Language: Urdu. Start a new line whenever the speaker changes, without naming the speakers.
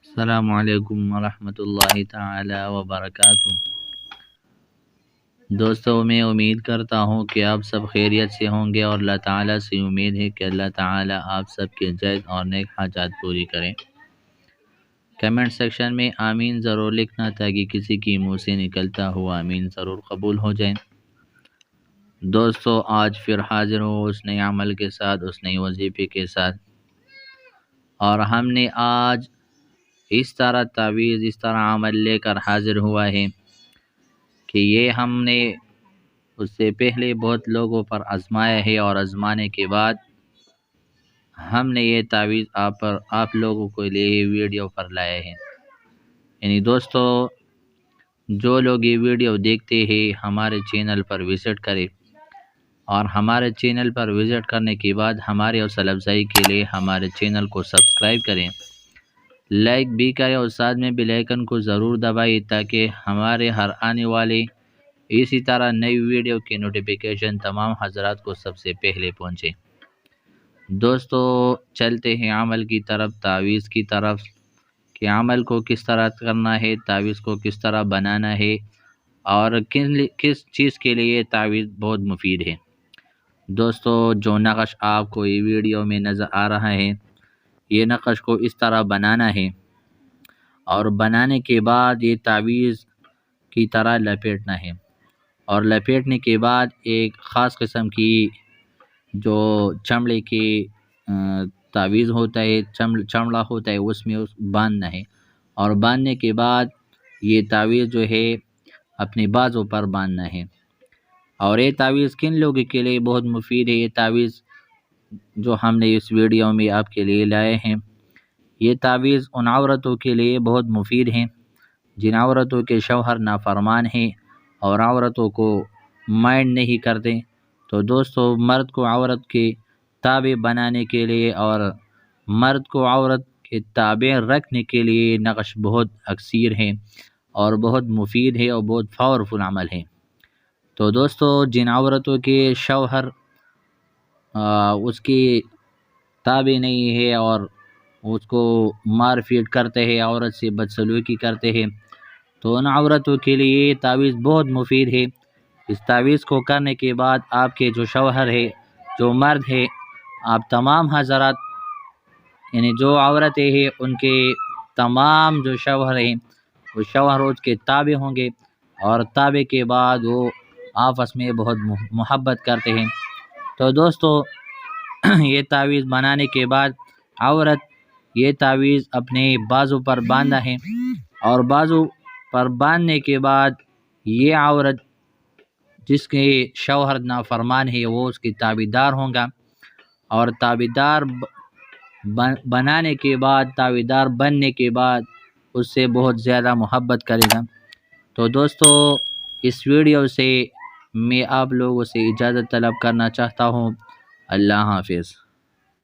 السلام علیکم ورحمۃ اللہ تعالی وبرکاتہ۔ دوستو، میں امید کرتا ہوں کہ آپ سب خیریت سے ہوں گے اور اللہ تعالیٰ سے امید ہے کہ اللہ تعالیٰ آپ سب کے جائز اور نیک حاجات پوری کریں۔ کمنٹ سیکشن میں آمین ضرور لکھنا تاکہ کسی کی منہ سے نکلتا ہوا آمین ضرور قبول ہو جائے۔ دوستو، آج پھر حاضر ہوں اس نئے عمل کے ساتھ، اس نئے وظیفے کے ساتھ، اور ہم نے آج اس طرح تعویذ، اس طرح عمل لے کر حاضر ہوا ہے کہ یہ ہم نے اس سے پہلے بہت لوگوں پر آزمایا ہے، اور آزمانے کے بعد ہم نے یہ تعویذ آپ لوگوں کے لیے ویڈیو پر لائے ہیں۔ یعنی دوستو، جو لوگ یہ ویڈیو دیکھتے ہیں ہمارے چینل پر وزٹ کریں، اور ہمارے چینل پر وزٹ کرنے کے بعد ہماری حوصلہ افزائی کے لیے ہمارے چینل کو سبسکرائب کریں، لائک بھی کریں، اور ساتھ میں بیل آئیکن کو ضرور دبائیں تاکہ ہمارے ہر آنے والے اسی طرح نئی ویڈیو کی نوٹیفیکیشن تمام حضرات کو سب سے پہلے پہنچے۔ دوستو، چلتے ہیں عمل کی طرف، تعویذ کی طرف، کہ عمل کو کس طرح کرنا ہے، تعویذ کو کس طرح بنانا ہے، اور کس چیز کے لیے تعویذ بہت مفید ہے۔ دوستو، جو نقش آپ کو یہ ویڈیو میں نظر آ رہا ہے، یہ نقش کو اس طرح بنانا ہے، اور بنانے کے بعد یہ تعویذ کی طرح لپیٹنا ہے، اور لپیٹنے کے بعد ایک خاص قسم کی جو چمڑے کی تعویذ ہوتا ہے، چمڑا ہوتا ہے، اس میں باندھنا ہے، اور باندھنے کے بعد یہ تعویذ جو ہے اپنے بازو پر باندھنا ہے۔ اور یہ تعویذ کن لوگوں کے لیے بہت مفید ہے؟ یہ تعویذ جو ہم نے اس ویڈیو میں آپ کے لیے لائے ہیں، یہ تعویذ ان عورتوں کے لیے بہت مفید ہیں جن عورتوں کے شوہر نافرمان ہیں اور عورتوں کو مائنڈ نہیں کرتے۔ تو دوستو، مرد کو عورت کے تابع بنانے کے لیے اور مرد کو عورت کے تابع رکھنے کے لیے نقش بہت اکثیر ہیں اور بہت مفید ہے اور بہت پاورفل عمل ہے۔ تو دوستو، جن عورتوں کے شوہر اس کی تابع نہیں ہے اور اس کو مار پیٹ کرتے ہیں، عورت سے بدسلوکی کرتے ہیں، تو ان عورتوں کے لیے یہ تعویذ بہت مفید ہے۔ اس تعویذ کو کرنے کے بعد آپ کے جو شوہر ہے، جو مرد ہے، آپ تمام حضرات، یعنی جو عورتیں ہیں، ان کے تمام جو شوہر ہیں، وہ شوہر اس کے تابع ہوں گے، اور تابع کے بعد وہ آپس میں بہت محبت کرتے ہیں۔ تو دوستو، یہ تعویذ بنانے کے بعد عورت یہ تعویذ اپنے بازو پر باندھا ہے، اور بازو پر باندھنے کے بعد یہ عورت جس کے شوہر نافرمان ہے وہ اس کی تابع دار ہوں گا، اور تابع دار بنانے کے بعد، تابع دار بننے کے بعد اس سے بہت زیادہ محبت کرے گا۔ تو دوستو، اس ویڈیو سے میں آپ لوگوں سے اجازت طلب کرنا چاہتا ہوں۔ اللہ حافظ۔